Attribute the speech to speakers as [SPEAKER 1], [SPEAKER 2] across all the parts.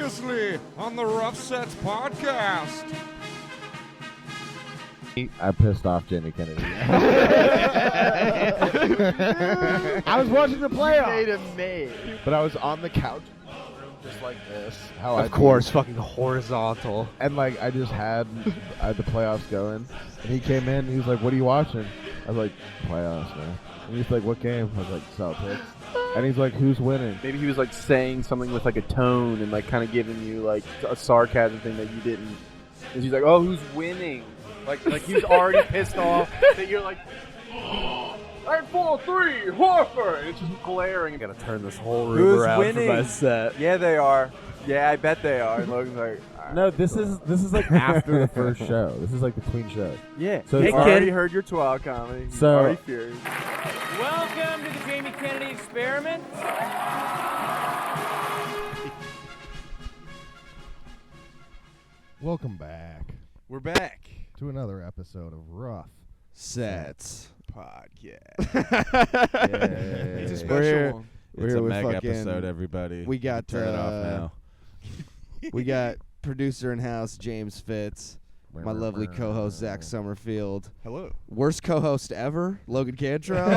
[SPEAKER 1] Previously on the Rough Sets podcast.
[SPEAKER 2] I pissed off Jamie Kennedy. I was watching the playoffs. But I was on the couch in the room just like this.
[SPEAKER 3] Of course, fucking horizontal.
[SPEAKER 2] And like I just had the playoffs going. And he came in and he was like, "What are you watching?" I was like, "Playoffs, man." And he's like, "What game?" I was like, "Celtics." And he's like, "Who's winning?"
[SPEAKER 4] Maybe he was like saying something with like a tone and like kind of giving you like a sarcasm thing that you didn't. And he's like, "Oh, who's winning?" Like he was already pissed off that you're like, "At 4-3, Horford." And it's just glaring. I gotta turn this whole room
[SPEAKER 3] Who's
[SPEAKER 4] around
[SPEAKER 3] winning?
[SPEAKER 4] for my set.
[SPEAKER 3] Yeah, they are. Yeah, I bet they are. And Logan's like,
[SPEAKER 2] No, this is like after the first show. This is like between shows.
[SPEAKER 3] yeah.
[SPEAKER 2] So
[SPEAKER 3] Hey,
[SPEAKER 2] it's
[SPEAKER 3] kid.
[SPEAKER 4] Already heard your twat comedy. He's
[SPEAKER 2] So-
[SPEAKER 4] already furious.
[SPEAKER 5] Welcome to the Jamie Kennedy experiment.
[SPEAKER 6] Welcome back
[SPEAKER 3] we're back.
[SPEAKER 6] to another episode of Rough
[SPEAKER 3] Sets.
[SPEAKER 6] Podcast.
[SPEAKER 3] It's a
[SPEAKER 6] We're
[SPEAKER 3] special
[SPEAKER 6] here-
[SPEAKER 3] one.
[SPEAKER 6] We're
[SPEAKER 7] It's
[SPEAKER 6] here
[SPEAKER 7] a
[SPEAKER 6] with
[SPEAKER 7] mega
[SPEAKER 6] fucking-
[SPEAKER 7] episode, everybody.
[SPEAKER 6] We got
[SPEAKER 7] Turn it off now.
[SPEAKER 6] we got producer in house James Fitz, my lovely co-host Zach Summerfield,
[SPEAKER 3] Hello.
[SPEAKER 6] worst co-host ever Logan Cantrell,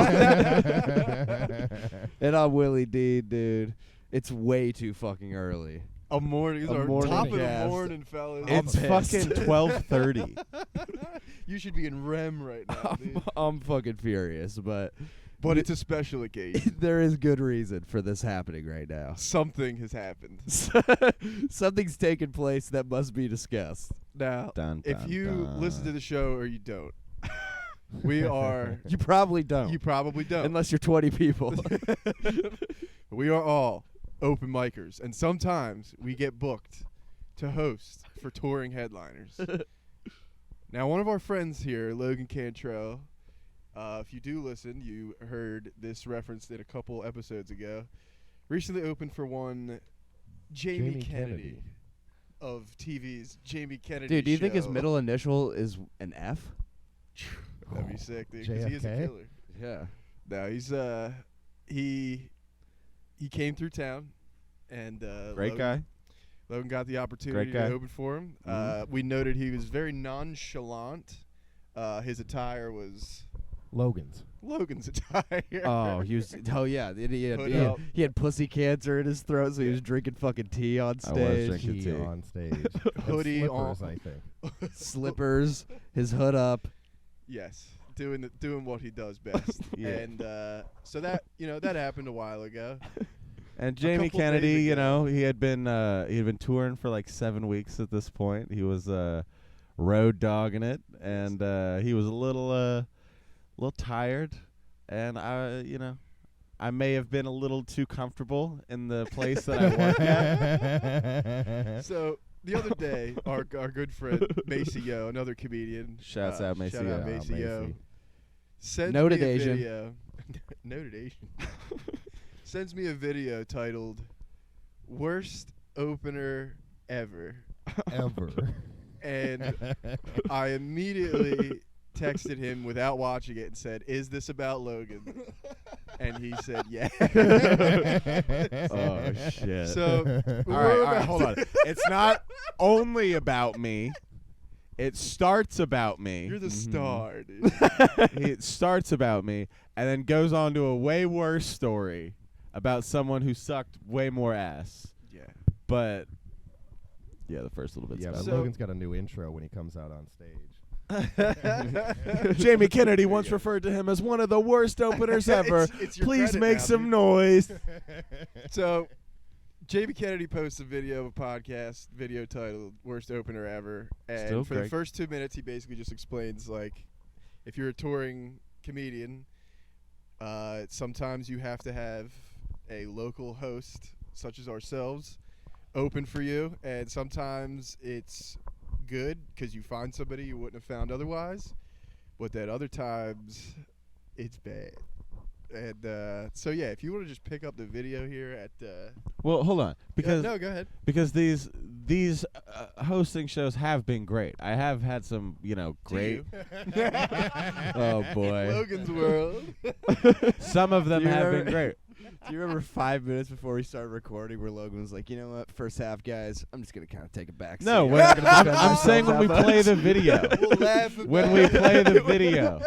[SPEAKER 6] and I'm Willie D, dude. It's way too fucking early.
[SPEAKER 3] A morning.
[SPEAKER 6] A
[SPEAKER 3] Our
[SPEAKER 6] morning
[SPEAKER 3] top of
[SPEAKER 6] cast.
[SPEAKER 3] the morning, fellas.
[SPEAKER 7] It's fucking 12:30.
[SPEAKER 3] You should be in REM right now, dude.
[SPEAKER 6] I'm fucking furious, but
[SPEAKER 3] But it's a special occasion.
[SPEAKER 6] there is good reason for this happening right now.
[SPEAKER 3] Something has happened.
[SPEAKER 6] Something's taken place that must be discussed.
[SPEAKER 3] Now,
[SPEAKER 7] Dun,
[SPEAKER 3] if
[SPEAKER 7] dun,
[SPEAKER 3] you
[SPEAKER 7] dun.
[SPEAKER 3] listen to the show or you don't, we are.
[SPEAKER 6] You probably don't.
[SPEAKER 3] You probably don't.
[SPEAKER 6] Unless you're 20 people.
[SPEAKER 3] We are all open micers, and sometimes we get booked to host for touring headliners. Now, one of our friends here, Logan Cantrell, if you do listen, you heard this referenced in a couple episodes ago, recently opened for one Jamie Kennedy of TV's Jamie Kennedy
[SPEAKER 6] Dude, do you think his
[SPEAKER 3] show.
[SPEAKER 6] middle initial is an F?
[SPEAKER 3] That'd be sick, dude, 'cause he is a
[SPEAKER 6] JFK?
[SPEAKER 3] killer.
[SPEAKER 6] Yeah.
[SPEAKER 3] No, he's he came through town, and
[SPEAKER 7] Great guy.
[SPEAKER 3] Logan got the opportunity
[SPEAKER 7] Great guy.
[SPEAKER 3] to open for him.
[SPEAKER 7] Mhm.
[SPEAKER 3] We noted he was very nonchalant. His attire was
[SPEAKER 6] Logan's.
[SPEAKER 3] Logan's attire.
[SPEAKER 6] Oh, he was. Oh, yeah.
[SPEAKER 3] Hood up.
[SPEAKER 6] He had pussy cancer in his throat, so he was drinking fucking tea on
[SPEAKER 7] I was
[SPEAKER 6] stage.
[SPEAKER 7] drinking tea.
[SPEAKER 6] on stage.
[SPEAKER 3] Hoodie
[SPEAKER 6] slippers,
[SPEAKER 3] on.
[SPEAKER 6] I think. Slippers, his hood up.
[SPEAKER 3] Yes, doing what he does best.
[SPEAKER 7] Yeah.
[SPEAKER 3] And so that that happened a while ago.
[SPEAKER 7] And Jamie
[SPEAKER 3] couple
[SPEAKER 7] Kennedy,
[SPEAKER 3] days
[SPEAKER 7] you
[SPEAKER 3] ago.
[SPEAKER 7] know, he had been touring for like 7 weeks at this point. He was road dogging it, and he was a little tired, and I may have been a little too comfortable in the place that I work at.
[SPEAKER 3] So the other day, our good friend Maceo, another comedian,
[SPEAKER 7] Shouts out
[SPEAKER 3] shout
[SPEAKER 7] Maceo.
[SPEAKER 3] out Maceo, sends
[SPEAKER 6] Noted
[SPEAKER 3] me a
[SPEAKER 6] Asian.
[SPEAKER 3] video. Noted Asian. Sends me a video titled "Worst Opener Ever,"
[SPEAKER 6] Ever.
[SPEAKER 3] and I immediately texted him without watching it and said, "Is this about Logan?" And he said, "Yeah."
[SPEAKER 7] Oh shit!
[SPEAKER 3] So
[SPEAKER 7] all right, hold on. It's not only about me. It starts about me.
[SPEAKER 3] You're the
[SPEAKER 7] Mhm.
[SPEAKER 3] star, dude.
[SPEAKER 7] It starts about me, and then goes on to a way worse story about someone who sucked way more ass.
[SPEAKER 3] Yeah.
[SPEAKER 7] But yeah, the first little bit's
[SPEAKER 6] Yeah, but
[SPEAKER 7] about
[SPEAKER 3] So-
[SPEAKER 6] Logan's got a new intro when he comes out on stage.
[SPEAKER 7] Jamie Kennedy once referred to him as one of the worst openers ever.
[SPEAKER 3] It's your
[SPEAKER 7] Please
[SPEAKER 3] credit
[SPEAKER 7] make
[SPEAKER 3] now,
[SPEAKER 7] some
[SPEAKER 3] dude.
[SPEAKER 7] noise.
[SPEAKER 3] So, Jamie Kennedy posts a video of a podcast video titled "Worst Opener Ever," and
[SPEAKER 7] Still
[SPEAKER 3] for the
[SPEAKER 7] great.
[SPEAKER 3] first 2 minutes, he basically just explains like, if you're a touring comedian, sometimes you have to have a local host, such as ourselves, open for you, and sometimes it's good because you find somebody you wouldn't have found otherwise, but then other times it's bad. And so yeah, if you want to just pick up the video here at
[SPEAKER 7] Well, hold on, because
[SPEAKER 3] no, go ahead.
[SPEAKER 7] because these hosting shows have been great. I have had some, great. Oh boy,
[SPEAKER 3] Logan's World.
[SPEAKER 7] some of them
[SPEAKER 6] You
[SPEAKER 7] have
[SPEAKER 6] remember-
[SPEAKER 7] been great.
[SPEAKER 6] Do you remember 5 minutes before we started recording where Logan was like, you know what, first half, guys, I'm just going to kind of take a back
[SPEAKER 7] No,
[SPEAKER 6] seat.
[SPEAKER 7] when, I'm saying when we play the video.
[SPEAKER 6] We'll laugh
[SPEAKER 7] When we play the video.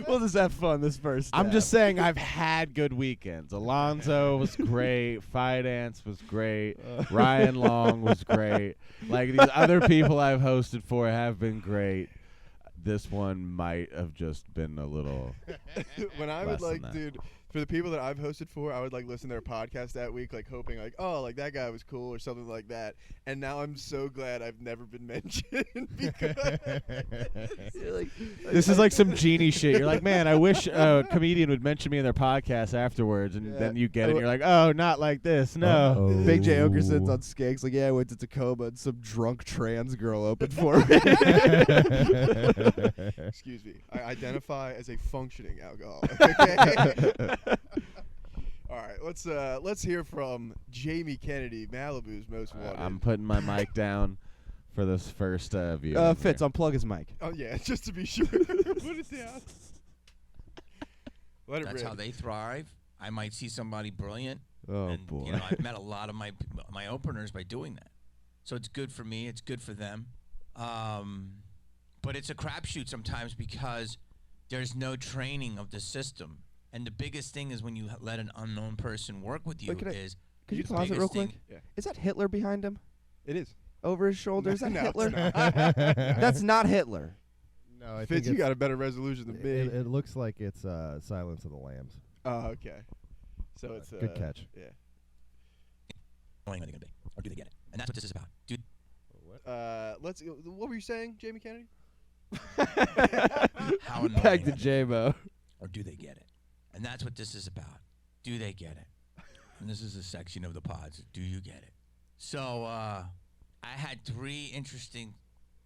[SPEAKER 6] We'll just have fun this first
[SPEAKER 7] I'm
[SPEAKER 6] half.
[SPEAKER 7] just saying I've had good weekends. Alonzo was great. Finance was great. Ryan Long was great. Like, these other people I've hosted for have been great. This one might have just been a little
[SPEAKER 3] When I
[SPEAKER 7] less
[SPEAKER 3] would
[SPEAKER 7] than
[SPEAKER 3] like,
[SPEAKER 7] that.
[SPEAKER 3] dude, for the people that I've hosted for, I would like listen to their podcast that week, like hoping like, oh, like that guy was cool or something like that. And now I'm so glad I've never been mentioned because
[SPEAKER 7] This is like some genie shit. You're like, man, I wish a comedian would mention me in their podcast afterwards, and
[SPEAKER 6] Yeah.
[SPEAKER 7] then you get it. And you're like, oh, not like this. No.
[SPEAKER 6] Big J Okerson's on Skanks like, yeah, I went to Tacoma and some drunk trans girl opened for me.
[SPEAKER 3] excuse me, I identify as a functioning alcoholic. Okay. All right, let's hear from Jamie Kennedy, Malibu's most wanted.
[SPEAKER 7] I'm putting my mic down for this first view.
[SPEAKER 6] Fitz, unplug his mic.
[SPEAKER 3] Oh yeah, just to be sure. Put it down. Let it
[SPEAKER 8] That's
[SPEAKER 3] rip.
[SPEAKER 8] how they thrive. I might see somebody brilliant.
[SPEAKER 6] Oh,
[SPEAKER 8] and,
[SPEAKER 6] boy.
[SPEAKER 8] You know, I've met a lot of my openers by doing that. So it's good for me. It's good for them. But it's a crapshoot sometimes because there's no training of the system. And the biggest thing is when you let an unknown person work with you
[SPEAKER 6] Wait, could you
[SPEAKER 8] the
[SPEAKER 6] pause it real
[SPEAKER 8] biggest
[SPEAKER 6] quick?
[SPEAKER 8] thing-
[SPEAKER 3] Yeah.
[SPEAKER 6] Is that Hitler behind him?
[SPEAKER 3] It is.
[SPEAKER 6] Over his shoulder? Is that
[SPEAKER 3] No, it's
[SPEAKER 6] Hitler?
[SPEAKER 3] not.
[SPEAKER 6] That's not Hitler.
[SPEAKER 2] No, I think
[SPEAKER 3] Fitz, you
[SPEAKER 2] it's-
[SPEAKER 3] got a better resolution than me.
[SPEAKER 2] It looks like it's Silence of the Lambs.
[SPEAKER 3] Oh, okay. So it's
[SPEAKER 2] Good catch.
[SPEAKER 3] Yeah.
[SPEAKER 8] Knowing what they're gonna be, or do they get it? And that's what this is about. Dude,
[SPEAKER 3] Let's. What were you saying, Jamie Kennedy?
[SPEAKER 8] how annoying,
[SPEAKER 6] Back to J-Mo.
[SPEAKER 8] or do they get it? And that's what this is about. Do they get it? And this is a section of the pods. Do you get it? So I had 3 interesting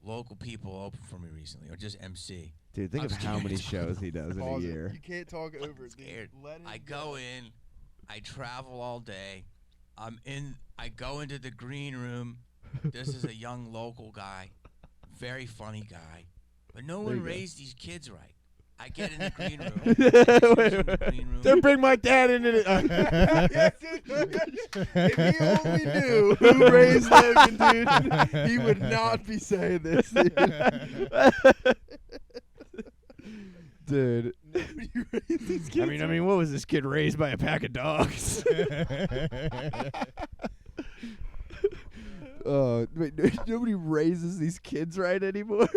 [SPEAKER 8] local people open for me recently, or just MC.
[SPEAKER 6] Dude, think
[SPEAKER 8] I'm
[SPEAKER 6] of how many
[SPEAKER 8] scared.
[SPEAKER 6] shows he does in a
[SPEAKER 3] Pause it.
[SPEAKER 6] year.
[SPEAKER 3] You can't talk over it, dude.
[SPEAKER 8] Scared.
[SPEAKER 3] Let it
[SPEAKER 8] I go in, I travel all day. I go into the green room. This is a young local guy, very funny guy, but no one raised these kids right. I get in the green room.
[SPEAKER 6] Don't bring my dad into it.
[SPEAKER 3] Yeah, dude. If he only knew who raised Logan, dude, he would not be saying this.
[SPEAKER 6] Dude.
[SPEAKER 3] Nobody raised these kids.
[SPEAKER 6] I mean, what was this kid raised by a pack of dogs? Wait, nobody raises these kids right anymore.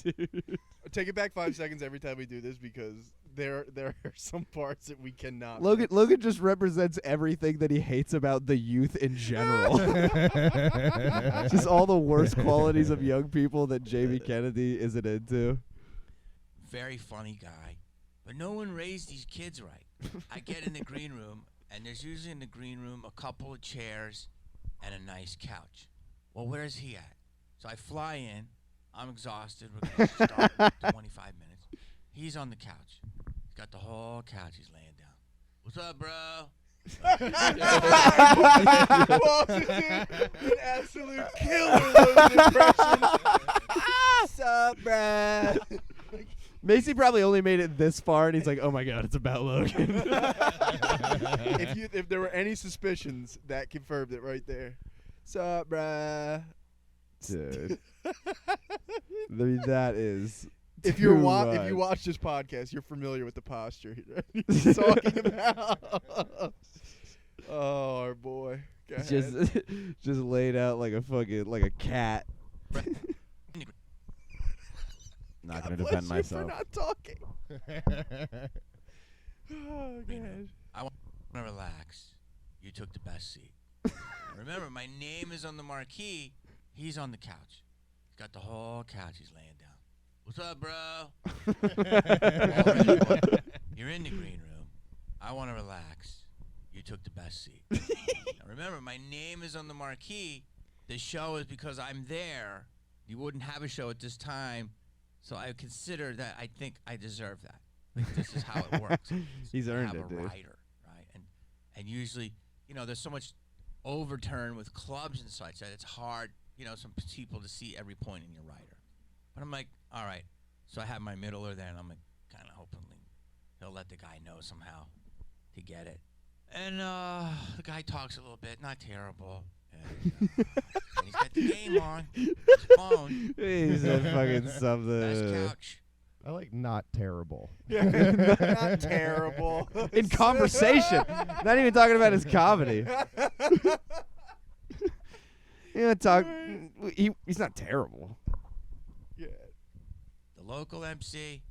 [SPEAKER 6] Dude.
[SPEAKER 3] Take it back 5 seconds every time we do this because there are some parts that we cannot.
[SPEAKER 6] Logan just represents everything that he hates about the youth in general. Just all the worst qualities of young people that Jamie Kennedy isn't into.
[SPEAKER 8] Very funny guy, but no one raised these kids right. I get in the green room, and there's usually in the green room a couple of chairs and a nice couch. Well, where's he at? So I fly in. I'm exhausted. We're going to start in 25 minutes. He's on the couch. He's got the whole couch. He's laying down. What's up, bro?
[SPEAKER 3] An absolute killer Logan impression.
[SPEAKER 6] Sup, bruh? Macy probably only made it this far, and he's like, "Oh my god, it's about Logan."
[SPEAKER 3] If there were any suspicions, that confirmed it right there. Sup, bruh?
[SPEAKER 6] Dude, I mean, that is.
[SPEAKER 3] If
[SPEAKER 6] too
[SPEAKER 3] you
[SPEAKER 6] much.
[SPEAKER 3] watch this podcast, you're familiar with the posture he's talking about. Oh, our boy. Go ahead.
[SPEAKER 6] just laid out like a cat.
[SPEAKER 7] Not
[SPEAKER 3] God
[SPEAKER 7] going to
[SPEAKER 3] bless
[SPEAKER 7] defend
[SPEAKER 3] you
[SPEAKER 7] myself.
[SPEAKER 3] for not talking. Oh, God.
[SPEAKER 8] I want to relax. You took the best seat. Remember, my name is on the marquee. He's on the couch. He's got the whole couch. He's laying down. What's up, bro? You're in the green room. I want to relax. You took the best seat. Now remember, my name is on the marquee. The show is because I'm there. You wouldn't have a show at this time. So I consider that I think I deserve that. Like, this is how it works.
[SPEAKER 6] He's
[SPEAKER 8] You
[SPEAKER 6] earned
[SPEAKER 8] have
[SPEAKER 6] it,
[SPEAKER 8] a
[SPEAKER 6] dude.
[SPEAKER 8] writer, right? And usually, there's so much overturn with clubs and such that it's hard, some people to see every point in your writer. But I'm like, all right. So I have my middler there, and I'm like, kind of hoping he'll let the guy know somehow. to get it. And the guy talks a little bit, not terrible. And he's got the game on his phone.
[SPEAKER 6] He said fucking
[SPEAKER 8] Best
[SPEAKER 6] something.
[SPEAKER 8] couch.
[SPEAKER 9] I like not terrible.
[SPEAKER 3] Not terrible.
[SPEAKER 6] In conversation. Not even talking about his comedy. He's not terrible.
[SPEAKER 3] Yeah.
[SPEAKER 8] The local MC,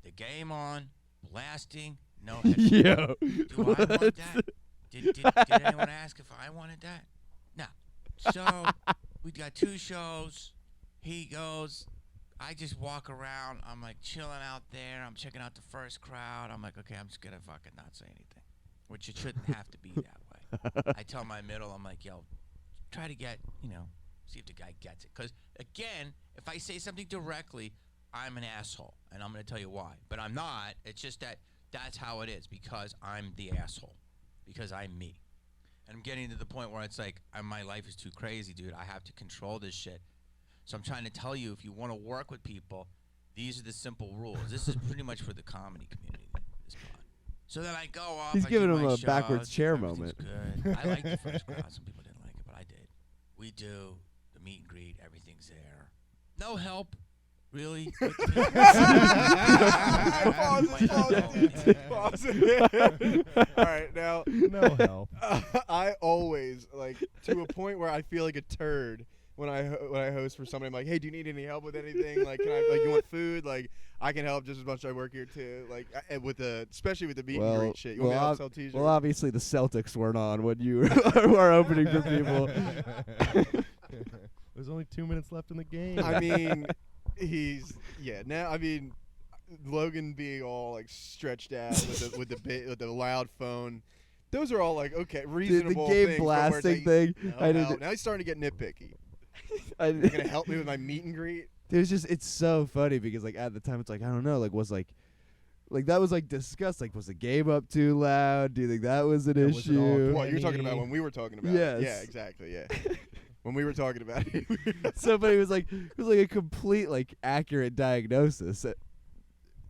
[SPEAKER 8] the game on, blasting, no
[SPEAKER 6] Yo.
[SPEAKER 8] Do I want that? Did anyone ask if I wanted that? No. So we got 2 shows. He goes. I just walk around. I'm like chilling out there. I'm checking out the first crowd. I'm like, okay, I'm just gonna fucking not say anything, which it shouldn't have to be that way. I tell my middle, I'm like, yo, try to get, see if the guy gets it. Because again, if I say something directly, I'm an asshole, and I'm gonna tell you why. But I'm not. It's just that's how it is because I'm the asshole, because I'm me, and I'm getting to the point where it's like my life is too crazy, dude. I have to control this shit. So I'm trying to tell you, if you want to work with people, these are the simple rules. This is pretty much for the comedy community. This pod. So then I go off.
[SPEAKER 6] He's
[SPEAKER 8] I
[SPEAKER 6] giving
[SPEAKER 8] do
[SPEAKER 6] him
[SPEAKER 8] my
[SPEAKER 6] a backwards
[SPEAKER 8] shows,
[SPEAKER 6] chair
[SPEAKER 8] everything's
[SPEAKER 6] moment.
[SPEAKER 8] Good. I like the first crowd. Some people didn't like it, but I did. We do the meet and greet. Everything's there. No help, really.
[SPEAKER 3] Pause. All right, now.
[SPEAKER 9] No help.
[SPEAKER 3] I always to a point where I feel like a turd when I host for somebody. I'm like, hey, do you need any help with anything? Like, can I you want food? Like, I can help just as much as I work here too. Like, especially with the meet and greet shit. You want me to help sell t-shirts?
[SPEAKER 6] Well, obviously the Celtics weren't on when you were opening for people.
[SPEAKER 9] There's only 2 minutes left in the game.
[SPEAKER 3] I mean, Logan being all stretched out with the loud phone. Those are all okay, reasonable
[SPEAKER 6] the game
[SPEAKER 3] things.
[SPEAKER 6] blasting thing.
[SPEAKER 3] Now he's starting to get nitpicky. You're gonna help me with my meet and greet?
[SPEAKER 6] It's so funny because at the time it's I don't know, was that was discussed. Was the game up too loud? Do you think that was an
[SPEAKER 9] Was it all
[SPEAKER 6] issue?
[SPEAKER 3] What you're talking about when we were talking about
[SPEAKER 6] Yes.
[SPEAKER 3] it. Yeah, exactly, yeah. When we were talking about it.
[SPEAKER 6] Somebody was it was a complete accurate diagnosis.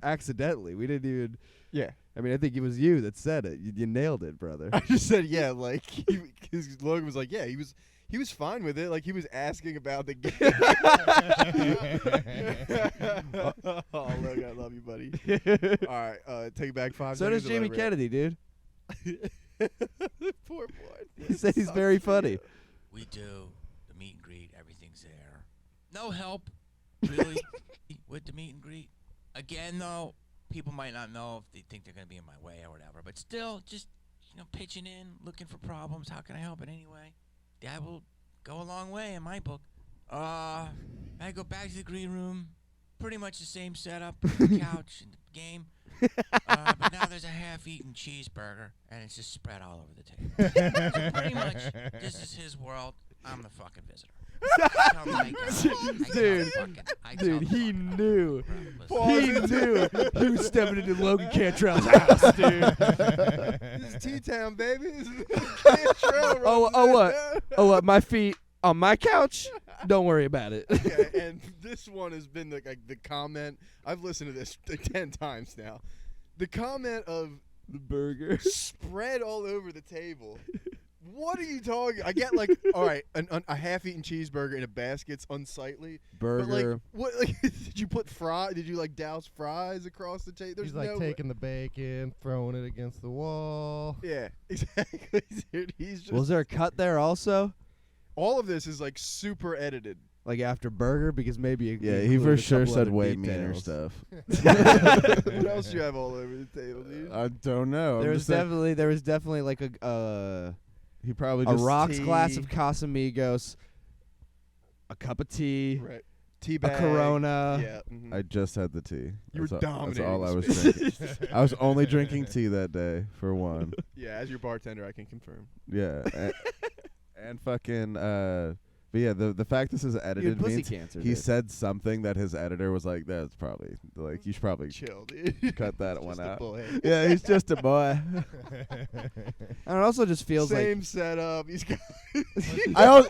[SPEAKER 6] Accidentally. We didn't even.
[SPEAKER 3] Yeah.
[SPEAKER 6] I mean, I think it was you that said it. You nailed it, brother.
[SPEAKER 3] I just said because Logan was yeah, he was fine with it. He was asking about the game. Oh, Logan, I love you, buddy. All right, take it back 5
[SPEAKER 6] So
[SPEAKER 3] seconds.
[SPEAKER 6] does Jamie Kennedy, dude.
[SPEAKER 3] Poor boy.
[SPEAKER 6] He said he's very funny.
[SPEAKER 8] We do the meet and greet. Everything's there. No help, really, with the meet and greet. Again, though, people might not know if they think they're going to be in my way or whatever. But still, just, pitching in, looking for problems. How can I help in any way? That will go a long way in my book. I go back to the green room. Pretty much the same setup. The couch and the game. But now there's a half-eaten cheeseburger, and it's just spread all over the table. So pretty much, this is his world. I'm the fucking visitor.
[SPEAKER 6] Dude, he knew. He knew he was stepping into Logan Cantrell's house, dude.
[SPEAKER 3] This is T-Town, baby. This is Cantrell.
[SPEAKER 6] What? My feet on my couch? Don't worry about it.
[SPEAKER 3] Yeah, and this one has been the comment. I've listened to this 10 times now. The comment of
[SPEAKER 6] the burger
[SPEAKER 3] spread all over the table. What are you talking? I get all right, a half-eaten cheeseburger in a basket's unsightly.
[SPEAKER 6] Burger.
[SPEAKER 3] But what? Did you put fries? Did you douse fries across the table? There's
[SPEAKER 9] He's taking the bacon, throwing it against the wall.
[SPEAKER 3] Yeah, exactly, dude. He's just.
[SPEAKER 6] Was there a cut there also?
[SPEAKER 3] All of this is super edited.
[SPEAKER 6] After burger, because maybe
[SPEAKER 2] he for sure said way
[SPEAKER 6] details.
[SPEAKER 2] meaner stuff.
[SPEAKER 3] What else do you have all over the table, dude?
[SPEAKER 2] I don't know.
[SPEAKER 6] There was definitely
[SPEAKER 2] he probably
[SPEAKER 6] a
[SPEAKER 2] just
[SPEAKER 6] rocks glass
[SPEAKER 3] tea.
[SPEAKER 6] of Casamigos, a cup of tea,
[SPEAKER 3] Right. Tea
[SPEAKER 6] a
[SPEAKER 3] bag.
[SPEAKER 6] Corona.
[SPEAKER 3] Yeah. Mhm.
[SPEAKER 2] I just had the tea.
[SPEAKER 3] You were
[SPEAKER 2] That's
[SPEAKER 3] dominating.
[SPEAKER 2] all I was
[SPEAKER 3] the space.
[SPEAKER 2] drinking. I was only drinking tea that day for one.
[SPEAKER 3] Yeah, as your bartender, I can confirm.
[SPEAKER 2] Yeah, and fucking. But yeah, the fact this is
[SPEAKER 6] You had
[SPEAKER 2] edited
[SPEAKER 6] pussy
[SPEAKER 2] means
[SPEAKER 6] cancer.
[SPEAKER 2] he
[SPEAKER 6] dude.
[SPEAKER 2] said something that his editor was that's probably you should probably
[SPEAKER 3] Chill, dude.
[SPEAKER 2] cut that
[SPEAKER 3] He's
[SPEAKER 2] one
[SPEAKER 3] just a
[SPEAKER 2] out.
[SPEAKER 3] boy.
[SPEAKER 2] Yeah, he's just a boy.
[SPEAKER 6] And it also just feels
[SPEAKER 3] Same setup. He's got.
[SPEAKER 2] I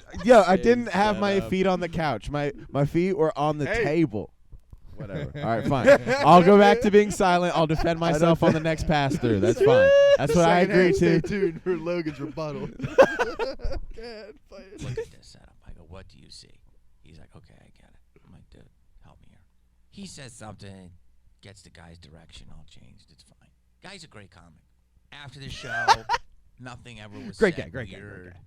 [SPEAKER 6] Same
[SPEAKER 2] didn't have my
[SPEAKER 6] setup.
[SPEAKER 2] feet on the couch. My feet were on the
[SPEAKER 3] Hey.
[SPEAKER 2] table.
[SPEAKER 7] Whatever. All right, fine. I'll go back to being silent. I'll defend myself on the next pass through. That's fine. That's what I agree
[SPEAKER 3] Stay
[SPEAKER 7] to.
[SPEAKER 3] tuned for Logan's rebuttal.
[SPEAKER 8] Look at this setup. I go, what do you see? He's like, okay, I get it. I'm like, dude, help me here. He says something, gets the guy's direction all changed. It's fine. Guy's a great comic. After the show, nothing ever was
[SPEAKER 6] Great
[SPEAKER 8] said
[SPEAKER 6] guy, great guy,
[SPEAKER 8] weird.
[SPEAKER 6] great guy.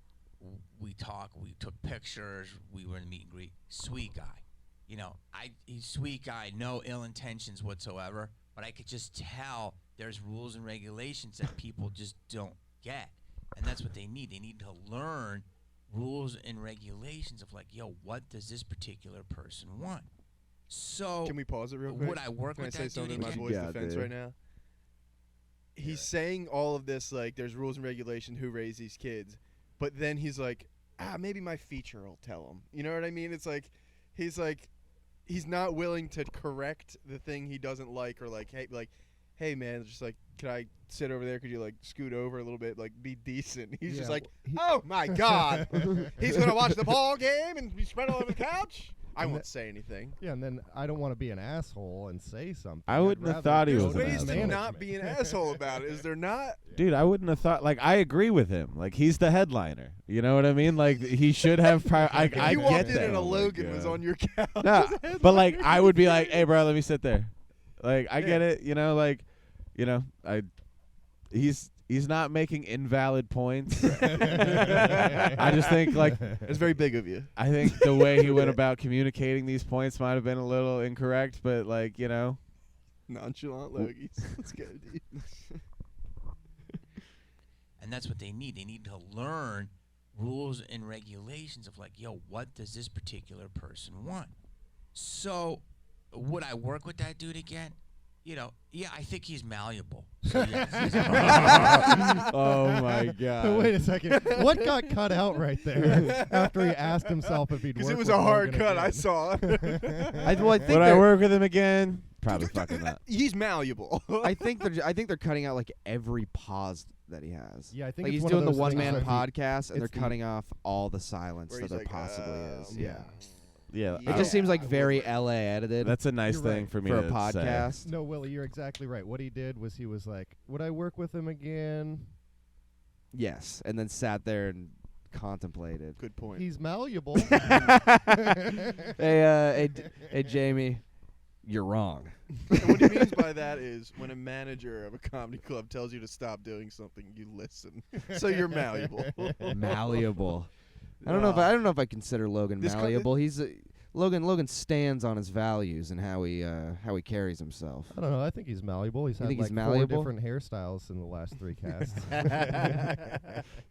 [SPEAKER 8] We talked. We took pictures. We were in the meet and greet. Sweet guy. You know, he's sweet guy. No ill intentions whatsoever. But I could just tell there's rules and regulations that people just don't get, and that's what they need. They need to learn rules and regulations of like, yo, what does this particular person want? So
[SPEAKER 3] Can we pause it real quick?
[SPEAKER 8] would I work
[SPEAKER 3] Can I
[SPEAKER 8] with
[SPEAKER 3] say
[SPEAKER 8] that dude
[SPEAKER 3] something in my
[SPEAKER 8] again?
[SPEAKER 3] boy's
[SPEAKER 2] Yeah,
[SPEAKER 3] defense
[SPEAKER 2] dude.
[SPEAKER 3] right now? He's saying all of this like there's rules and regulations who raise these kids, but then he's like, maybe my feature will tell him. You know what I mean? It's like he's not willing to correct the thing he doesn't like, or hey man, just like, can I sit over there? Could you like scoot over a little bit, like be decent? He's just like, oh my god, he's gonna watch the ball game and be spread on the couch. I won't say anything.
[SPEAKER 9] Yeah, and then I don't want to be an asshole and say something.
[SPEAKER 7] I wouldn't have thought he was
[SPEAKER 3] There's
[SPEAKER 7] an
[SPEAKER 3] ways to
[SPEAKER 7] asshole.
[SPEAKER 3] not be an asshole about it. Is there not?
[SPEAKER 7] Dude, I wouldn't have thought. Like, I agree with him. Like, he's the headliner. You know what I mean? Like, he should have. I
[SPEAKER 3] If you
[SPEAKER 7] get
[SPEAKER 3] walked in
[SPEAKER 7] that.
[SPEAKER 3] and a
[SPEAKER 7] Oh my
[SPEAKER 3] Logan was
[SPEAKER 7] God.
[SPEAKER 3] on your couch.
[SPEAKER 7] No, but like, I would be like, hey, bro, let me sit there. Like, I get it. You know, like, you know, he's not making invalid points. I just think like
[SPEAKER 3] It's very big of you.
[SPEAKER 7] I think the way he went about communicating these points might have been a little incorrect, but like, you know.
[SPEAKER 3] Nonchalant Logies. Let's go, dude.
[SPEAKER 8] And that's what they need. They need to learn rules and regulations of like, yo, what does this particular person want? So would I work with that dude again? You know, yeah, I think he's malleable. So yes, he's
[SPEAKER 7] Oh my God.
[SPEAKER 9] Wait a second. What got cut out right there after he asked himself if he'd
[SPEAKER 3] Because
[SPEAKER 9] work
[SPEAKER 3] it was
[SPEAKER 9] with
[SPEAKER 3] a hard
[SPEAKER 9] Logan
[SPEAKER 3] cut. I
[SPEAKER 9] again?
[SPEAKER 3] saw.
[SPEAKER 6] I think
[SPEAKER 7] Would I
[SPEAKER 6] they're-
[SPEAKER 7] work with him again? Probably fucking not.
[SPEAKER 3] He's malleable.
[SPEAKER 6] I think they're cutting out like every pause that he has.
[SPEAKER 9] Yeah, I think
[SPEAKER 6] like
[SPEAKER 9] it's
[SPEAKER 6] he's
[SPEAKER 9] one of
[SPEAKER 6] doing the
[SPEAKER 9] those things
[SPEAKER 6] one-man
[SPEAKER 9] where he-
[SPEAKER 6] podcast, and they're
[SPEAKER 9] it's the-
[SPEAKER 6] cutting off all the silence
[SPEAKER 3] Where
[SPEAKER 6] that
[SPEAKER 3] he's
[SPEAKER 6] there
[SPEAKER 3] like,
[SPEAKER 6] possibly is. Yeah,
[SPEAKER 7] Yeah,
[SPEAKER 6] it just seems like very LA edited
[SPEAKER 7] that's a nice
[SPEAKER 9] You're
[SPEAKER 7] thing
[SPEAKER 9] right.
[SPEAKER 7] for me
[SPEAKER 6] for
[SPEAKER 7] to
[SPEAKER 6] a podcast.
[SPEAKER 9] No, Willie, you're exactly right. What he did was he was like, would I work with him again?
[SPEAKER 6] Yes, and then sat there and contemplated.
[SPEAKER 3] Good point.
[SPEAKER 9] He's malleable.
[SPEAKER 6] Hey, Jamie, you're wrong.
[SPEAKER 3] And what he means by that is when a manager of a comedy club tells you to stop doing something, you listen. So you're malleable.
[SPEAKER 6] Malleable. I don't know if I consider Logan
[SPEAKER 3] This co-
[SPEAKER 6] malleable. He's Logan stands on his values and how he carries himself.
[SPEAKER 9] I don't know. I think he's malleable. He's had
[SPEAKER 6] think
[SPEAKER 9] like
[SPEAKER 6] he's
[SPEAKER 9] 4
[SPEAKER 6] malleable?
[SPEAKER 9] different hairstyles in the last 3 casts.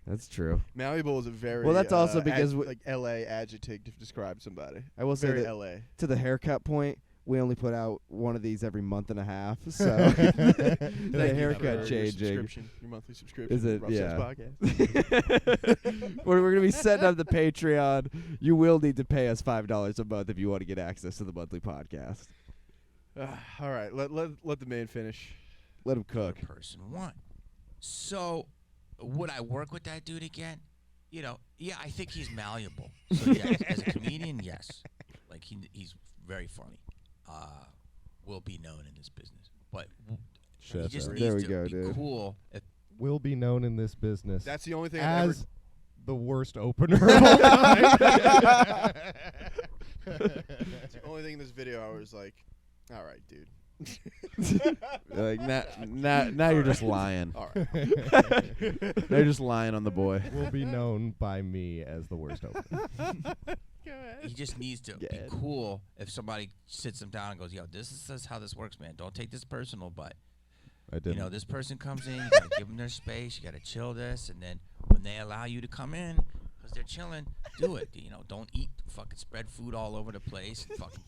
[SPEAKER 6] That's true.
[SPEAKER 3] Malleable is a very
[SPEAKER 6] Well, that's also because
[SPEAKER 3] like LA adjective to describe somebody.
[SPEAKER 6] I will say
[SPEAKER 3] Very
[SPEAKER 6] that
[SPEAKER 3] LA.
[SPEAKER 6] to the haircut point, we only put out one of these every month and a half. So
[SPEAKER 3] Thank
[SPEAKER 6] the
[SPEAKER 3] you for
[SPEAKER 6] haircut
[SPEAKER 3] your
[SPEAKER 6] changing.
[SPEAKER 3] subscription, your monthly subscription.
[SPEAKER 6] Is
[SPEAKER 3] to
[SPEAKER 6] it?
[SPEAKER 3] Rough Sex
[SPEAKER 6] Yeah.
[SPEAKER 3] Podcast.
[SPEAKER 6] we're gonna be setting up the Patreon. You will need to pay us $5 a month if you want to get access to the monthly podcast.
[SPEAKER 3] All right, let the man finish.
[SPEAKER 6] Let him cook.
[SPEAKER 8] person want. So would I work with that dude again? You know, yeah, I think he's malleable. So yes, as a comedian, yes. Like he's very funny. Will be known in this business. But he just needs
[SPEAKER 6] There we
[SPEAKER 8] to
[SPEAKER 6] go,
[SPEAKER 8] be
[SPEAKER 6] dude.
[SPEAKER 8] cool.
[SPEAKER 9] Will be known in this business
[SPEAKER 3] That's the only thing I've ever.
[SPEAKER 9] as the worst opener of all time.
[SPEAKER 3] That's the only thing in this video I was like, all right, dude.
[SPEAKER 7] Like now you're just lying.
[SPEAKER 3] All right.
[SPEAKER 7] They're just lying on the boy.
[SPEAKER 9] Will be known by me as the worst opener.
[SPEAKER 8] He just needs to be cool if somebody sits him down and goes, yo, this is how this works, man. Don't take this personal, but
[SPEAKER 7] I didn't.
[SPEAKER 8] you know, this person comes in, you gotta give them their space, you gotta chill this, and then when they allow you to come in, because they're chilling, do it. You know, don't eat, fucking spread food all over the place, and fucking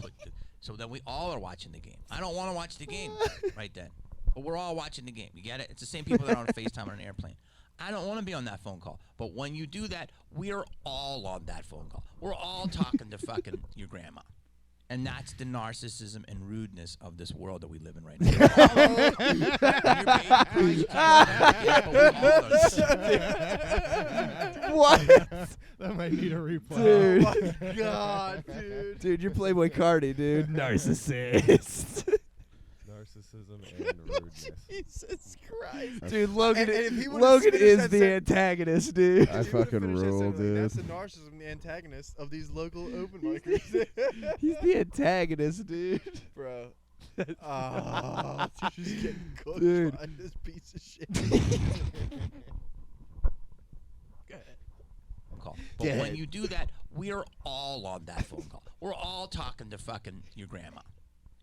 [SPEAKER 8] so that we all are watching the game. I don't want to watch the game right then, but we're all watching the game. You get it? It's the same people that are on FaceTime on an airplane. I don't want to be on that phone call, but when you do that, we're all on that phone call. We're all talking to fucking your grandma. And that's the narcissism and rudeness of this world that we live in right now. When your baby cries, you can't let it out, but we all are.
[SPEAKER 6] What?
[SPEAKER 9] That might need a replay.
[SPEAKER 6] Dude.
[SPEAKER 3] Oh my god, dude.
[SPEAKER 6] Dude, you're Playboy Cardi, dude. Narcissist.
[SPEAKER 9] Narcissism and rudeness.
[SPEAKER 6] Jesus Christ. Dude, Logan,
[SPEAKER 3] And if he would've
[SPEAKER 6] Logan
[SPEAKER 3] finished
[SPEAKER 6] is
[SPEAKER 3] that
[SPEAKER 6] the
[SPEAKER 3] sentence-
[SPEAKER 6] antagonist, dude.
[SPEAKER 2] I
[SPEAKER 3] If you would've
[SPEAKER 2] fucking
[SPEAKER 3] finished that
[SPEAKER 2] rule,
[SPEAKER 3] sentence, like,
[SPEAKER 2] dude.
[SPEAKER 3] That's the narcissism, the antagonist of these local open micers.
[SPEAKER 6] He's the antagonist, dude.
[SPEAKER 3] Bro. Oh, just getting cooked
[SPEAKER 6] Dude.
[SPEAKER 3] by this piece of shit.
[SPEAKER 8] Call. But when you do that, we're all on that phone call. We're all talking to fucking your grandma.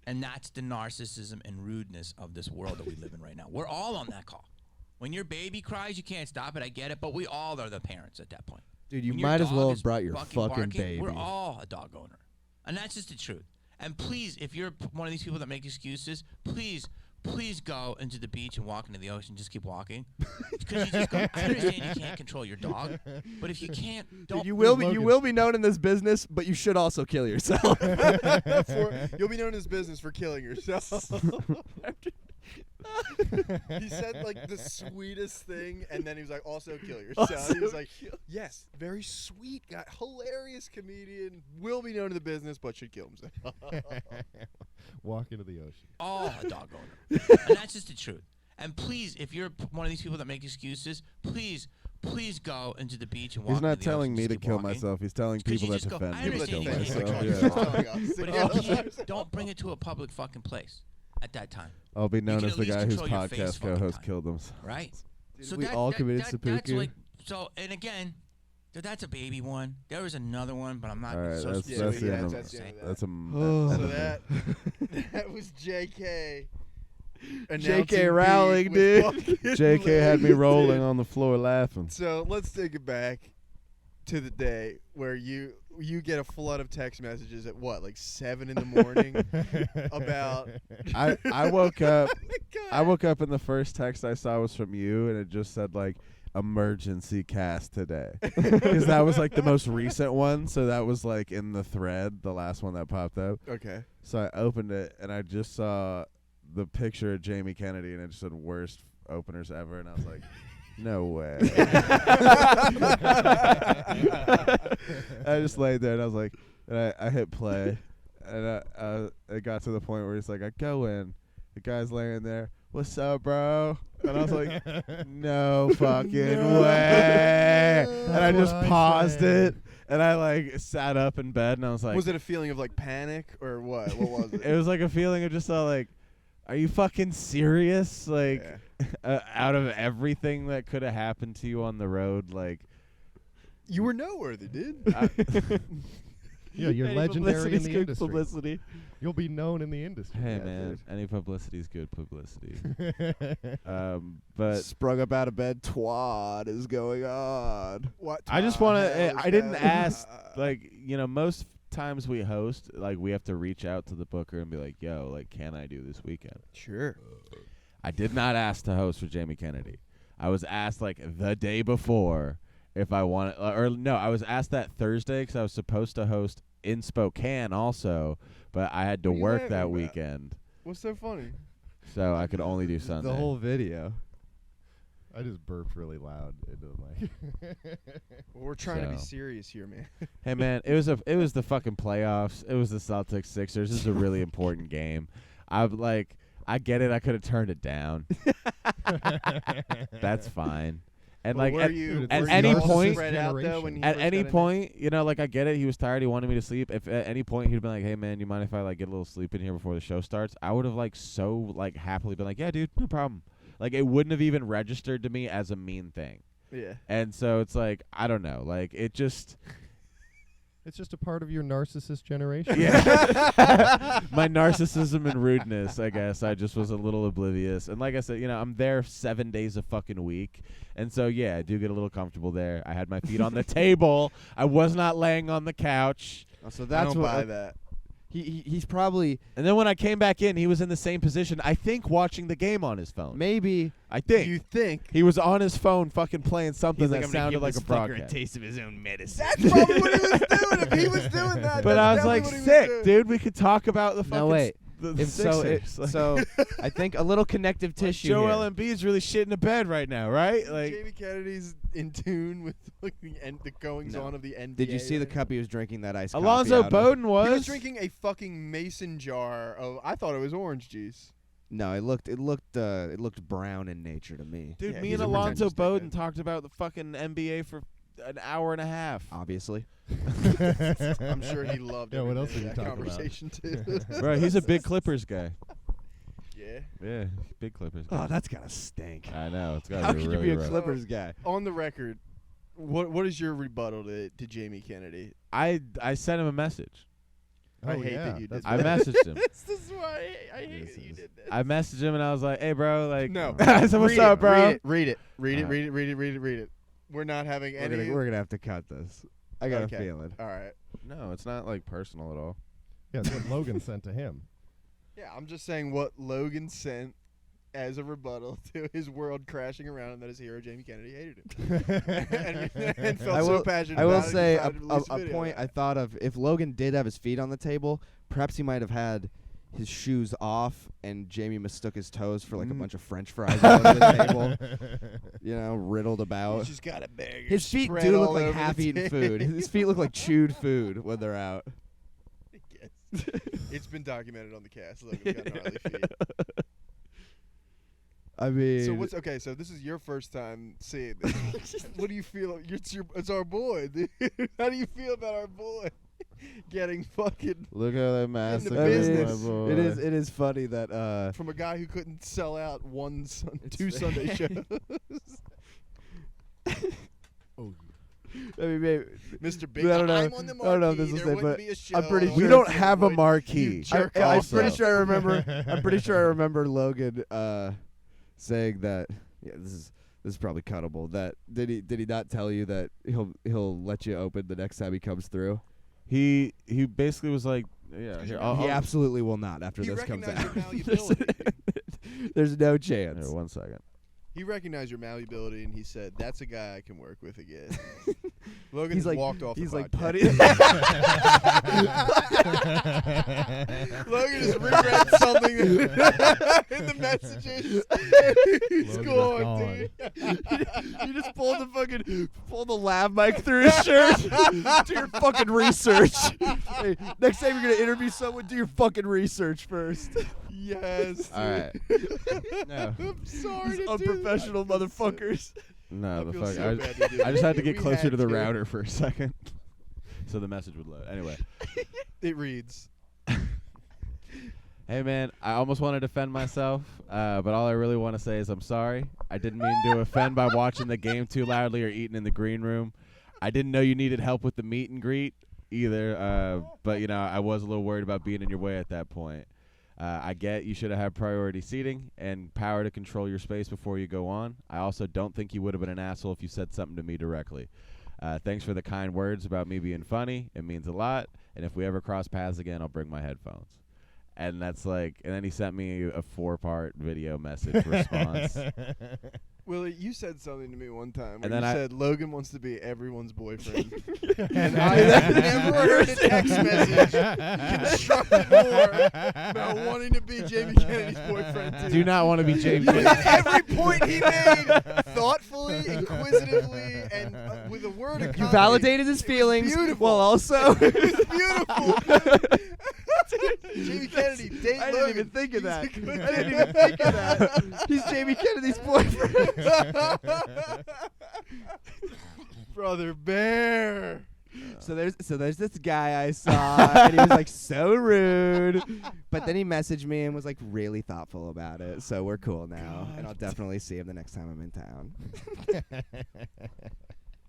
[SPEAKER 8] And that's the narcissism and rudeness of this world that we live in right now. We're all on that call. When your baby cries, you can't stop it. I get it. But we all are the parents at that point.
[SPEAKER 6] Dude, you
[SPEAKER 8] When your
[SPEAKER 6] might as
[SPEAKER 8] dog
[SPEAKER 6] well
[SPEAKER 8] is
[SPEAKER 6] have brought your fucking
[SPEAKER 8] barking,
[SPEAKER 6] baby.
[SPEAKER 8] We're all a dog owner. And that's just the truth. And please, if you're one of these people that make excuses, please go into the beach and walk into the ocean. Just keep walking. Because you just go, I understand you can't control your dog, but if you can't, don't.
[SPEAKER 6] Dude, you will be known in this business, but you should also kill yourself.
[SPEAKER 3] You'll be known in this business for killing yourself. He said like the sweetest thing, and then he was like, "Also kill yourself." He was like, "Yes, very sweet guy, hilarious comedian, will be known in the business, but should kill himself."
[SPEAKER 9] Walk into the ocean.
[SPEAKER 8] All a dog owner. And that's just the truth. And please, if you're one of these people that make excuses, please go into the beach and walk
[SPEAKER 2] He's not
[SPEAKER 8] into the
[SPEAKER 2] telling
[SPEAKER 8] ocean.
[SPEAKER 2] me
[SPEAKER 8] Just
[SPEAKER 2] to
[SPEAKER 8] keep
[SPEAKER 2] kill
[SPEAKER 8] walking.
[SPEAKER 2] myself. He's telling
[SPEAKER 8] 'Cause you
[SPEAKER 2] people that
[SPEAKER 8] just go,
[SPEAKER 2] defend
[SPEAKER 8] I
[SPEAKER 2] me to kill
[SPEAKER 8] understand you can't
[SPEAKER 2] myself.
[SPEAKER 8] control
[SPEAKER 2] Yeah.
[SPEAKER 8] yourself. But if you can't, don't bring it to a public fucking place at that time.
[SPEAKER 2] I'll be known
[SPEAKER 8] can
[SPEAKER 2] as
[SPEAKER 8] at
[SPEAKER 2] the
[SPEAKER 8] least
[SPEAKER 2] guy whose
[SPEAKER 8] control your face
[SPEAKER 2] podcast
[SPEAKER 8] fucking
[SPEAKER 2] co-host
[SPEAKER 8] time.
[SPEAKER 2] killed himself.
[SPEAKER 8] Right?
[SPEAKER 6] Dude, we all committed
[SPEAKER 8] that's
[SPEAKER 6] seppuku.
[SPEAKER 8] like, so, and again, that's a baby one. There was another one, but I'm not
[SPEAKER 2] All right,
[SPEAKER 8] so
[SPEAKER 2] that's
[SPEAKER 8] specific.
[SPEAKER 2] the end of
[SPEAKER 3] that's the end of that.
[SPEAKER 2] that's a
[SPEAKER 3] So
[SPEAKER 2] that.
[SPEAKER 3] that was JK.
[SPEAKER 6] JK Rowling, dude.
[SPEAKER 2] JK had me rolling on the floor laughing.
[SPEAKER 3] So let's take it back to the day where you get a flood of text messages at what, like 7 in the morning about.
[SPEAKER 2] I woke up.
[SPEAKER 3] God.
[SPEAKER 2] I woke up and the first text I saw was from you, and it just said like emergency cast today, because that was like the most recent one. So that was like in the thread, the last one that popped up.
[SPEAKER 3] Okay.
[SPEAKER 2] So I opened it and I just saw the picture of Jamie Kennedy, and it just said worst openers ever, and I was like, no way. I just laid there and I was like, and I hit play, and it got to the point where it's like, I go in, the guy's laying there, what's up, bro? And I was like, no fucking way. And I just paused it, and I like sat up in bed, and I was like,
[SPEAKER 3] Was it a feeling of like panic or what? What was it?
[SPEAKER 2] it was like a feeling of just like, are you fucking serious? Like, out of everything that could have happened to you on the road, like,
[SPEAKER 3] You were noteworthy, dude.
[SPEAKER 9] Yeah, you're
[SPEAKER 2] any
[SPEAKER 9] legendary in
[SPEAKER 2] publicity's
[SPEAKER 9] the
[SPEAKER 2] good
[SPEAKER 9] industry.
[SPEAKER 2] publicity.
[SPEAKER 9] You'll be known in the industry.
[SPEAKER 2] Hey
[SPEAKER 3] Yeah,
[SPEAKER 2] man,
[SPEAKER 3] dude.
[SPEAKER 2] any publicity is good publicity. But
[SPEAKER 6] Sprung up out of bed. Twat is going on.
[SPEAKER 3] What?
[SPEAKER 2] I just
[SPEAKER 3] the
[SPEAKER 2] want
[SPEAKER 3] hell
[SPEAKER 2] to.
[SPEAKER 3] is
[SPEAKER 2] I didn't
[SPEAKER 3] that?
[SPEAKER 2] ask. Like, most times we host, like, we have to reach out to the booker and be like, "Yo, like, can I do this weekend?"
[SPEAKER 3] Sure.
[SPEAKER 2] I did not ask to host for Jamie Kennedy. I was asked like the day before if I wanted, or no, I was asked that Thursday because I was supposed to host in Spokane also, but I had to
[SPEAKER 3] What are you
[SPEAKER 2] work
[SPEAKER 3] laughing
[SPEAKER 2] that
[SPEAKER 3] about?
[SPEAKER 2] weekend,
[SPEAKER 3] What's so funny?
[SPEAKER 2] so I could only do Sunday.
[SPEAKER 6] The whole video.
[SPEAKER 9] I just burped really loud into the mic.
[SPEAKER 3] Well, we're trying to be
[SPEAKER 2] So.
[SPEAKER 3] serious here, man.
[SPEAKER 2] Hey man, it was the fucking playoffs. It was the Celtics Sixers. This is a really important game. I get it. I could have turned it down. That's fine. And
[SPEAKER 3] Well,
[SPEAKER 2] like
[SPEAKER 3] were
[SPEAKER 2] at,
[SPEAKER 3] you,
[SPEAKER 2] at
[SPEAKER 3] were you
[SPEAKER 2] any
[SPEAKER 3] all
[SPEAKER 2] point-
[SPEAKER 3] spread out though when he
[SPEAKER 2] at
[SPEAKER 3] first
[SPEAKER 2] any
[SPEAKER 3] got in
[SPEAKER 2] point, like, I get it. He was tired. He wanted me to sleep. If at any point he'd been like, "Hey man, you mind if I like get a little sleep in here before the show starts?" I would have like so like happily been like, "Yeah, dude, no problem." Like, it wouldn't have even registered to me as a mean thing.
[SPEAKER 3] there? Yeah.
[SPEAKER 2] And so it's like, I don't know. Like, it just.
[SPEAKER 9] It's just a part of your narcissist generation.
[SPEAKER 2] Yeah. My narcissism and rudeness, I guess. I just was a little oblivious. And like I said, I'm there 7 days a fucking week. And so, yeah, I do get a little comfortable there. I had my feet on the table. I was not laying on the couch.
[SPEAKER 6] So
[SPEAKER 3] I
[SPEAKER 6] that's
[SPEAKER 3] don't
[SPEAKER 6] what
[SPEAKER 3] buy that.
[SPEAKER 6] he's probably
[SPEAKER 2] And then when I came back in, he was in the same position, I think, watching the game on his phone.
[SPEAKER 6] maybe
[SPEAKER 2] I think.
[SPEAKER 3] You think?
[SPEAKER 2] He was on his phone fucking playing something that sounded like a broadcast.
[SPEAKER 6] taste of his own medicine.
[SPEAKER 3] That's probably what he was doing. If he was doing that,
[SPEAKER 2] But
[SPEAKER 3] that's
[SPEAKER 2] I was
[SPEAKER 3] definitely
[SPEAKER 2] like,
[SPEAKER 3] what he was
[SPEAKER 2] sick,
[SPEAKER 3] doing.
[SPEAKER 2] dude. We could talk about the fucking.
[SPEAKER 6] No, wait. If so,
[SPEAKER 7] Sixers.
[SPEAKER 6] so I think a little connective tissue.
[SPEAKER 7] Joel
[SPEAKER 6] here.
[SPEAKER 7] Embiid's really shit in the bed right now, right? Like,
[SPEAKER 3] Jamie Kennedy's in tune with like, the goings on of the NBA.
[SPEAKER 6] Did you see the
[SPEAKER 3] right
[SPEAKER 6] cup he was drinking that iced coffee
[SPEAKER 7] Alonzo
[SPEAKER 6] out of?
[SPEAKER 7] Bowden
[SPEAKER 3] now. He was
[SPEAKER 7] was.
[SPEAKER 3] drinking a fucking mason jar of. I thought it was orange juice.
[SPEAKER 6] No, it looked brown in nature to me.
[SPEAKER 7] Dude,
[SPEAKER 3] Yeah,
[SPEAKER 7] me
[SPEAKER 3] he's
[SPEAKER 7] and
[SPEAKER 3] a
[SPEAKER 7] Alonzo
[SPEAKER 3] pretentious
[SPEAKER 7] Bowden
[SPEAKER 3] dickhead.
[SPEAKER 7] talked about the fucking NBA for an hour and a half.
[SPEAKER 6] Obviously.
[SPEAKER 3] I'm sure he loved
[SPEAKER 9] Yeah, what
[SPEAKER 3] every
[SPEAKER 9] else
[SPEAKER 3] minute
[SPEAKER 9] did
[SPEAKER 3] of
[SPEAKER 9] you
[SPEAKER 3] that
[SPEAKER 9] talk about?
[SPEAKER 3] conversation too.
[SPEAKER 7] Bro, he's a big Clippers guy.
[SPEAKER 3] Yeah.
[SPEAKER 7] Yeah, big Clippers guy.
[SPEAKER 6] Oh, that's gotta stink.
[SPEAKER 7] I know. It's got
[SPEAKER 6] How
[SPEAKER 7] to be
[SPEAKER 6] could
[SPEAKER 7] really
[SPEAKER 6] you be a
[SPEAKER 7] rough.
[SPEAKER 6] Clippers guy?
[SPEAKER 3] On the record, what is your rebuttal to Jamie Kennedy?
[SPEAKER 7] I sent him a message.
[SPEAKER 3] I
[SPEAKER 9] Oh,
[SPEAKER 3] hate
[SPEAKER 9] yeah,
[SPEAKER 3] that you did
[SPEAKER 9] that's
[SPEAKER 7] I
[SPEAKER 3] that.
[SPEAKER 7] messaged him.
[SPEAKER 3] This is why I hate that you did that.
[SPEAKER 7] I messaged him and I was like, "Hey, bro, like,
[SPEAKER 3] No.
[SPEAKER 7] I said, what's
[SPEAKER 3] Read
[SPEAKER 7] up,
[SPEAKER 3] it,
[SPEAKER 7] bro?"
[SPEAKER 3] Read it. Read it.
[SPEAKER 7] Alright.
[SPEAKER 3] Read it. We're not having
[SPEAKER 6] We're
[SPEAKER 3] any.
[SPEAKER 6] gonna have to cut this. I got
[SPEAKER 3] Okay.
[SPEAKER 6] a feeling.
[SPEAKER 3] All right.
[SPEAKER 7] No, it's not like personal at all.
[SPEAKER 9] Yeah, it's what Logan sent to him.
[SPEAKER 3] Yeah, I'm just saying what Logan sent as a rebuttal to his world crashing around and that his hero Jamie Kennedy hated him and felt
[SPEAKER 6] I
[SPEAKER 3] so
[SPEAKER 6] will-
[SPEAKER 3] passionate
[SPEAKER 6] I will
[SPEAKER 3] about it,
[SPEAKER 6] say
[SPEAKER 3] decided to release
[SPEAKER 6] a
[SPEAKER 3] video.
[SPEAKER 6] point I thought of. If Logan did have his feet on the table, perhaps he might have had his shoes off, and Jamie mistook his toes for like a bunch of French fries all over the table. You know, riddled about.
[SPEAKER 3] He's just got a bag.
[SPEAKER 6] His feet
[SPEAKER 3] spread
[SPEAKER 6] do
[SPEAKER 3] all
[SPEAKER 6] look like
[SPEAKER 3] over the
[SPEAKER 6] half-eaten
[SPEAKER 3] table.
[SPEAKER 6] food. His feet look like chewed food when they're out.
[SPEAKER 3] Yes. It's been documented on the cast. Logan's got gnarly feet.
[SPEAKER 6] I mean,
[SPEAKER 3] So what's okay? So this is your first time seeing this. What do you feel? It's our boy. Dude. How do you feel about our boy getting fucking
[SPEAKER 7] Look at that massive
[SPEAKER 3] the business.
[SPEAKER 6] It is funny that
[SPEAKER 3] from a guy who couldn't sell out
[SPEAKER 6] It's
[SPEAKER 3] two Sunday shows?
[SPEAKER 6] I mean, maybe,
[SPEAKER 3] Mr. Big
[SPEAKER 6] I don't know.
[SPEAKER 3] I'm on the
[SPEAKER 6] I don't know if
[SPEAKER 3] marquee.
[SPEAKER 6] this will
[SPEAKER 3] There
[SPEAKER 6] say,
[SPEAKER 3] wouldn't
[SPEAKER 6] but
[SPEAKER 3] be a show.
[SPEAKER 6] I'm pretty
[SPEAKER 3] I
[SPEAKER 6] sure
[SPEAKER 7] We
[SPEAKER 3] would
[SPEAKER 7] don't
[SPEAKER 3] say,
[SPEAKER 7] have a
[SPEAKER 3] "Boy,
[SPEAKER 7] marquee.
[SPEAKER 3] you jerk
[SPEAKER 6] I'm
[SPEAKER 3] off."
[SPEAKER 6] pretty sure I remember. I'm pretty sure I remember Logan saying that. Yeah, this is probably cuttable. That did he not tell you that he'll let you open the next time he comes through?
[SPEAKER 7] He basically was like, "Yeah, here,
[SPEAKER 6] He absolutely will not after
[SPEAKER 3] He
[SPEAKER 6] this comes
[SPEAKER 3] recognized
[SPEAKER 6] out.
[SPEAKER 3] your malleability.
[SPEAKER 6] There's no chance.
[SPEAKER 7] Here, 1 second."
[SPEAKER 3] He recognized your malleability and he said, "That's a guy I can work with again." Logan
[SPEAKER 6] He's
[SPEAKER 3] just
[SPEAKER 6] like
[SPEAKER 3] walked off.
[SPEAKER 6] he's
[SPEAKER 3] the
[SPEAKER 6] like
[SPEAKER 3] podcast.
[SPEAKER 6] putty.
[SPEAKER 3] Logan just reread something in the messages. He's
[SPEAKER 9] Logan is
[SPEAKER 3] gone, dude.
[SPEAKER 6] You just pulled the lav mic through his shirt. Do your fucking research. Hey, next time you're gonna interview someone, do your fucking research first.
[SPEAKER 3] Yes.
[SPEAKER 7] All right. No.
[SPEAKER 3] I'm sorry.
[SPEAKER 6] These
[SPEAKER 3] to do
[SPEAKER 6] unprofessional
[SPEAKER 3] that.
[SPEAKER 6] motherfuckers.
[SPEAKER 7] No,
[SPEAKER 3] I
[SPEAKER 7] the
[SPEAKER 3] feel
[SPEAKER 7] fuck.
[SPEAKER 3] so bad to do
[SPEAKER 7] I just had to
[SPEAKER 3] that.
[SPEAKER 7] get
[SPEAKER 3] We
[SPEAKER 7] closer
[SPEAKER 3] had
[SPEAKER 7] to the
[SPEAKER 3] to.
[SPEAKER 7] router for a second, so the message would load. Anyway,
[SPEAKER 3] It reads.
[SPEAKER 7] hey man, I almost want to defend myself, but all I really want to say is I'm sorry. I didn't mean to offend by watching the game too loudly or eating in the green room. I didn't know you needed help with the meet and greet either, but you know I was a little worried about being in your way at that point. I get you should have had priority seating and power to control your space before you go on. I also don't think you would have been an asshole if you said something to me directly. Thanks for the kind words about me being funny. It means a lot. And if we ever cross paths again, I'll bring my headphones. And that's like, and then he sent me a 4-part video message response.
[SPEAKER 3] Willie, you said something to me one time where
[SPEAKER 7] And then
[SPEAKER 3] you
[SPEAKER 7] I-
[SPEAKER 3] said Logan wants to be everyone's boyfriend. And I never heard a text message constructed more about wanting to be Jamie Kennedy's boyfriend. Too.
[SPEAKER 7] Do not want to be James.
[SPEAKER 3] At every point he made, thoughtfully, inquisitively, and with a word of
[SPEAKER 6] You
[SPEAKER 3] confidence.
[SPEAKER 6] validated his feelings
[SPEAKER 3] beautiful.
[SPEAKER 6] while also.
[SPEAKER 3] It was beautiful. Jamie Kennedy, date
[SPEAKER 6] I
[SPEAKER 3] Logan.
[SPEAKER 6] didn't even think of
[SPEAKER 3] He's
[SPEAKER 6] that.
[SPEAKER 3] a good
[SPEAKER 6] I didn't even think of that. He's Jamie Kennedy's boyfriend.
[SPEAKER 3] Brother Bear.
[SPEAKER 6] So there's this guy I saw, and he was like so rude, but then he messaged me and was like really thoughtful about it. So we're cool now, and I'll definitely see him the next time I'm in town.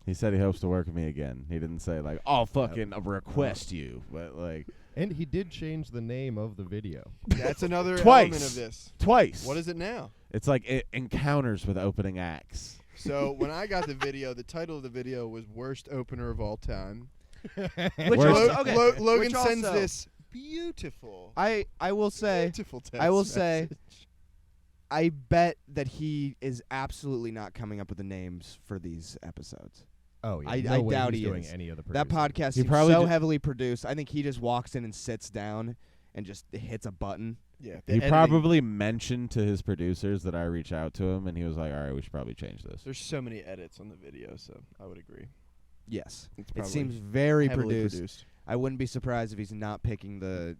[SPEAKER 7] He said he hopes to work with me again. He didn't say like, "I'll fucking request you," but like
[SPEAKER 9] And he did change the name of the video.
[SPEAKER 3] That's another
[SPEAKER 7] Twice.
[SPEAKER 3] element of this.
[SPEAKER 7] twice.
[SPEAKER 3] What is it now?
[SPEAKER 7] It's like encounters with opening acts.
[SPEAKER 3] So when I got the video, the title of the video was "Worst Opener of All Time."
[SPEAKER 6] Which
[SPEAKER 7] Worst-
[SPEAKER 6] also, okay,
[SPEAKER 3] Logan
[SPEAKER 6] which
[SPEAKER 3] sends
[SPEAKER 6] also-
[SPEAKER 3] this beautiful,
[SPEAKER 6] I will say,
[SPEAKER 3] beautiful text
[SPEAKER 6] I will say,
[SPEAKER 3] message.
[SPEAKER 6] I bet that he is absolutely not coming up with the names for these episodes.
[SPEAKER 9] Oh, yeah.
[SPEAKER 6] I
[SPEAKER 9] no way
[SPEAKER 6] doubt
[SPEAKER 9] he's
[SPEAKER 6] he
[SPEAKER 9] doing
[SPEAKER 6] is.
[SPEAKER 9] any of the
[SPEAKER 6] That
[SPEAKER 9] producing.
[SPEAKER 6] podcast
[SPEAKER 7] He
[SPEAKER 6] seems
[SPEAKER 7] probably
[SPEAKER 6] so
[SPEAKER 7] ju-
[SPEAKER 6] heavily produced. I think he just walks in and sits down and just hits a button.
[SPEAKER 3] Yeah.
[SPEAKER 7] He probably mentioned to his producers that I reach out to him, and he was like, "All right, we should probably change this."
[SPEAKER 3] There's so many edits on the video, so I would agree.
[SPEAKER 6] Yes,
[SPEAKER 3] It's
[SPEAKER 6] it
[SPEAKER 3] probably
[SPEAKER 6] seems very
[SPEAKER 3] heavily
[SPEAKER 6] produced. I wouldn't be surprised if he's not picking the,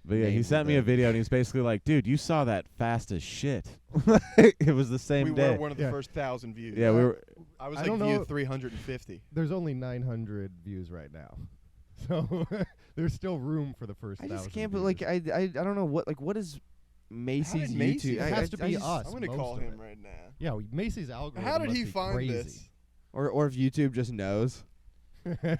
[SPEAKER 7] But yeah, he
[SPEAKER 6] names
[SPEAKER 7] sent
[SPEAKER 6] of
[SPEAKER 7] me a
[SPEAKER 6] the-
[SPEAKER 7] video, and he's basically like, "Dude, you saw that fast as shit." It was the same
[SPEAKER 3] We
[SPEAKER 7] day.
[SPEAKER 3] were one of the
[SPEAKER 9] Yeah.
[SPEAKER 3] first 1,000 views.
[SPEAKER 7] Yeah, we were.
[SPEAKER 3] I was
[SPEAKER 9] I
[SPEAKER 3] like
[SPEAKER 9] don't
[SPEAKER 3] view
[SPEAKER 9] know-
[SPEAKER 3] 350.
[SPEAKER 9] There's only 900 views right now, so there's still room for the first.
[SPEAKER 6] I just
[SPEAKER 9] 1,000
[SPEAKER 6] can't.
[SPEAKER 9] views.
[SPEAKER 6] But I don't know what is Macy's
[SPEAKER 3] did Macy's-
[SPEAKER 6] YouTube?
[SPEAKER 3] It
[SPEAKER 9] has to be
[SPEAKER 6] just-
[SPEAKER 9] us.
[SPEAKER 3] I'm gonna
[SPEAKER 9] most
[SPEAKER 3] call
[SPEAKER 9] of
[SPEAKER 3] him
[SPEAKER 9] it.
[SPEAKER 3] right now.
[SPEAKER 9] Yeah, Macy's algorithm.
[SPEAKER 3] How did
[SPEAKER 9] must
[SPEAKER 3] he
[SPEAKER 9] be
[SPEAKER 3] find
[SPEAKER 9] crazy.
[SPEAKER 3] this?
[SPEAKER 6] Or if YouTube just knows.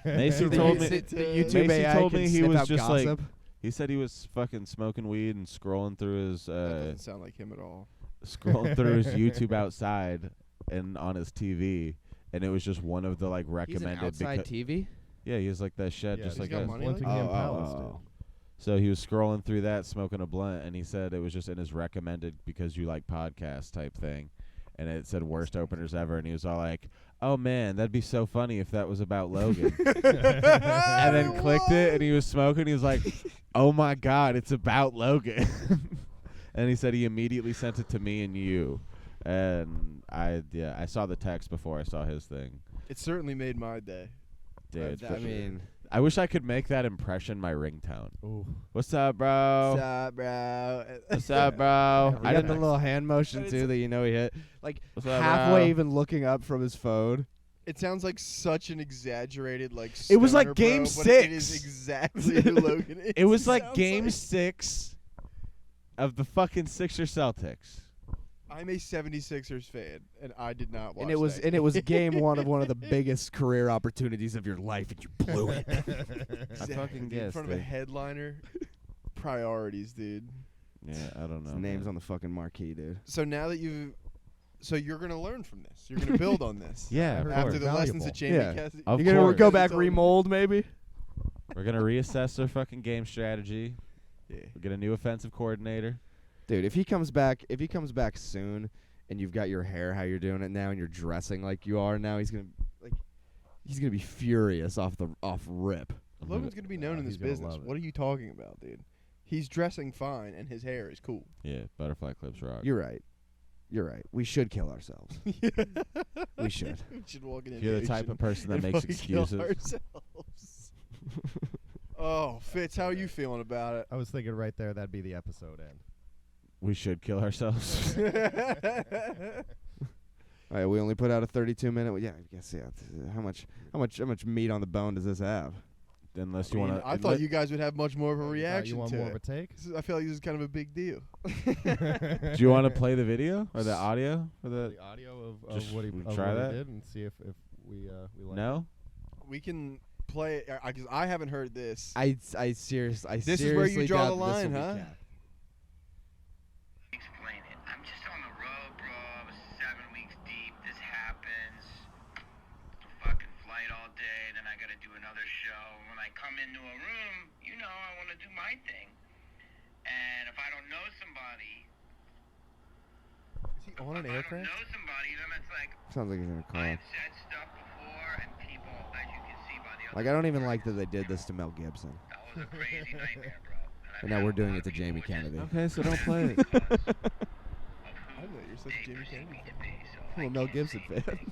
[SPEAKER 7] Macy
[SPEAKER 6] The
[SPEAKER 7] told
[SPEAKER 6] you-
[SPEAKER 7] me.
[SPEAKER 6] the YouTube
[SPEAKER 7] Macy
[SPEAKER 6] AI
[SPEAKER 7] told
[SPEAKER 6] can
[SPEAKER 7] me he
[SPEAKER 6] sniff
[SPEAKER 7] was
[SPEAKER 6] out
[SPEAKER 7] just
[SPEAKER 6] gossip.
[SPEAKER 7] he said he was fucking smoking weed and scrolling through his
[SPEAKER 3] That doesn't sound like him at all.
[SPEAKER 7] scrolling through his YouTube outside and on his TV, and it was just one of the like
[SPEAKER 6] He's an
[SPEAKER 7] recommended.
[SPEAKER 6] outside
[SPEAKER 7] becau-
[SPEAKER 6] TV.
[SPEAKER 7] yeah, he has like that shed
[SPEAKER 9] Yeah,
[SPEAKER 7] just
[SPEAKER 3] he's
[SPEAKER 7] like
[SPEAKER 3] got
[SPEAKER 7] us.
[SPEAKER 3] money like
[SPEAKER 9] Flintingham
[SPEAKER 3] that?
[SPEAKER 9] Palace,
[SPEAKER 6] oh.
[SPEAKER 7] So he was scrolling through that, smoking a blunt, and he said it was just in his recommended because you like podcasts type thing, and it said worst openers ever, and he was all like, "Oh man, that'd be so funny if that was about Logan." And then clicked it, and he was smoking. He was like, "Oh my god, it's about Logan." And he said he immediately sent it to me and you, and I saw the text before I saw his thing.
[SPEAKER 3] It certainly made my day.
[SPEAKER 7] Dude,
[SPEAKER 3] I mean,
[SPEAKER 7] I wish I could make that impression my ringtone.
[SPEAKER 9] Ooh.
[SPEAKER 7] What's up, bro?
[SPEAKER 3] what's up, bro?
[SPEAKER 7] What's up, bro?
[SPEAKER 6] I got the little hand motion too that he hit. Like
[SPEAKER 7] What's up,
[SPEAKER 6] halfway
[SPEAKER 7] bro?
[SPEAKER 6] even looking up from his phone.
[SPEAKER 3] It sounds like such an exaggerated
[SPEAKER 7] It was like
[SPEAKER 3] stoner
[SPEAKER 7] game
[SPEAKER 3] bro, but it is
[SPEAKER 7] 6.
[SPEAKER 3] exactly who Logan is.
[SPEAKER 7] It was like
[SPEAKER 3] Sounds
[SPEAKER 7] game 6 of the fucking Sixers Celtics.
[SPEAKER 3] I'm a 76ers fan, and I did not watch
[SPEAKER 6] And it was
[SPEAKER 3] that.
[SPEAKER 6] game one of one of the biggest career opportunities of your life, and you blew it.
[SPEAKER 7] I fucking
[SPEAKER 3] in
[SPEAKER 7] guessed.
[SPEAKER 3] front of a
[SPEAKER 7] dude.
[SPEAKER 3] headliner. Priorities, dude.
[SPEAKER 7] Yeah, I don't know.
[SPEAKER 6] His name's
[SPEAKER 7] man.
[SPEAKER 6] on the fucking marquee, dude.
[SPEAKER 3] So now that you're gonna learn from this. You're gonna build on this.
[SPEAKER 7] Yeah, of
[SPEAKER 9] After
[SPEAKER 3] After
[SPEAKER 7] course.
[SPEAKER 3] the lessons
[SPEAKER 9] Valuable.
[SPEAKER 3] that Jamie
[SPEAKER 6] Yeah.
[SPEAKER 3] Cassidy.
[SPEAKER 7] Of
[SPEAKER 6] You're gonna
[SPEAKER 7] course.
[SPEAKER 6] go back
[SPEAKER 3] Told me.
[SPEAKER 6] remold, maybe.
[SPEAKER 7] We're gonna reassess their fucking game strategy.
[SPEAKER 3] Yeah.
[SPEAKER 7] We'll get a new offensive coordinator.
[SPEAKER 6] Dude, if he comes back soon, and you've got your hair how you're doing it now, and you're dressing like you are now, he's gonna be furious off rip.
[SPEAKER 3] Logan's gonna be known in this
[SPEAKER 9] he's gonna
[SPEAKER 3] business.
[SPEAKER 9] love it.
[SPEAKER 3] What are you talking about, dude? He's dressing fine, and his hair is cool.
[SPEAKER 7] Yeah, butterfly clips rock.
[SPEAKER 6] You're right. We should kill ourselves. We should.
[SPEAKER 3] We should walk in.
[SPEAKER 7] If you're the type of person that makes excuses.
[SPEAKER 3] Ourselves. Oh, Fitz, how are you feeling about it?
[SPEAKER 9] I was thinking right there that'd be the episode end.
[SPEAKER 7] We should kill ourselves.
[SPEAKER 6] All right, we only put out a 32-minute. Yeah, I guess How much meat on the bone does this have?
[SPEAKER 7] Unless
[SPEAKER 3] I
[SPEAKER 7] you
[SPEAKER 3] mean,
[SPEAKER 7] want to.
[SPEAKER 3] I thought you guys would have much more of a
[SPEAKER 9] You thought
[SPEAKER 3] reaction
[SPEAKER 9] you want
[SPEAKER 3] to
[SPEAKER 9] more
[SPEAKER 3] it.
[SPEAKER 9] of a take?
[SPEAKER 3] I feel like this is kind of a big deal.
[SPEAKER 7] Do you want to play the video or the audio or the?
[SPEAKER 9] The audio
[SPEAKER 7] Just
[SPEAKER 9] of what he
[SPEAKER 7] try that?
[SPEAKER 9] did and see if we like
[SPEAKER 7] No.
[SPEAKER 3] We can play it because I haven't heard this.
[SPEAKER 6] I seriously.
[SPEAKER 3] This is where you draw the
[SPEAKER 6] doubt
[SPEAKER 3] line,
[SPEAKER 6] this will be
[SPEAKER 3] huh?
[SPEAKER 6] capped.
[SPEAKER 8] Explain it. I'm just on the road, bro. I was 7 weeks deep. This happens. Fucking flight all day. Then I gotta do another show. When I come into a room, I want to do my thing. And if I don't know somebody,
[SPEAKER 3] Is he on an
[SPEAKER 8] if I
[SPEAKER 3] aircraft?
[SPEAKER 8] don't know somebody, then it's like
[SPEAKER 6] Sounds like he's in a
[SPEAKER 8] I
[SPEAKER 6] car.
[SPEAKER 8] have said stuff before, and people, as you can see by the other.
[SPEAKER 6] Like, I don't even like that they did this to Mel Gibson.
[SPEAKER 8] That was a crazy nightmare, bro.
[SPEAKER 6] And now we're doing it to Jamie Kennedy.
[SPEAKER 7] Okay, so don't play it.
[SPEAKER 3] I know you're such a Jimmy Kennedy fan.
[SPEAKER 6] I'm a Mel Gibson fan.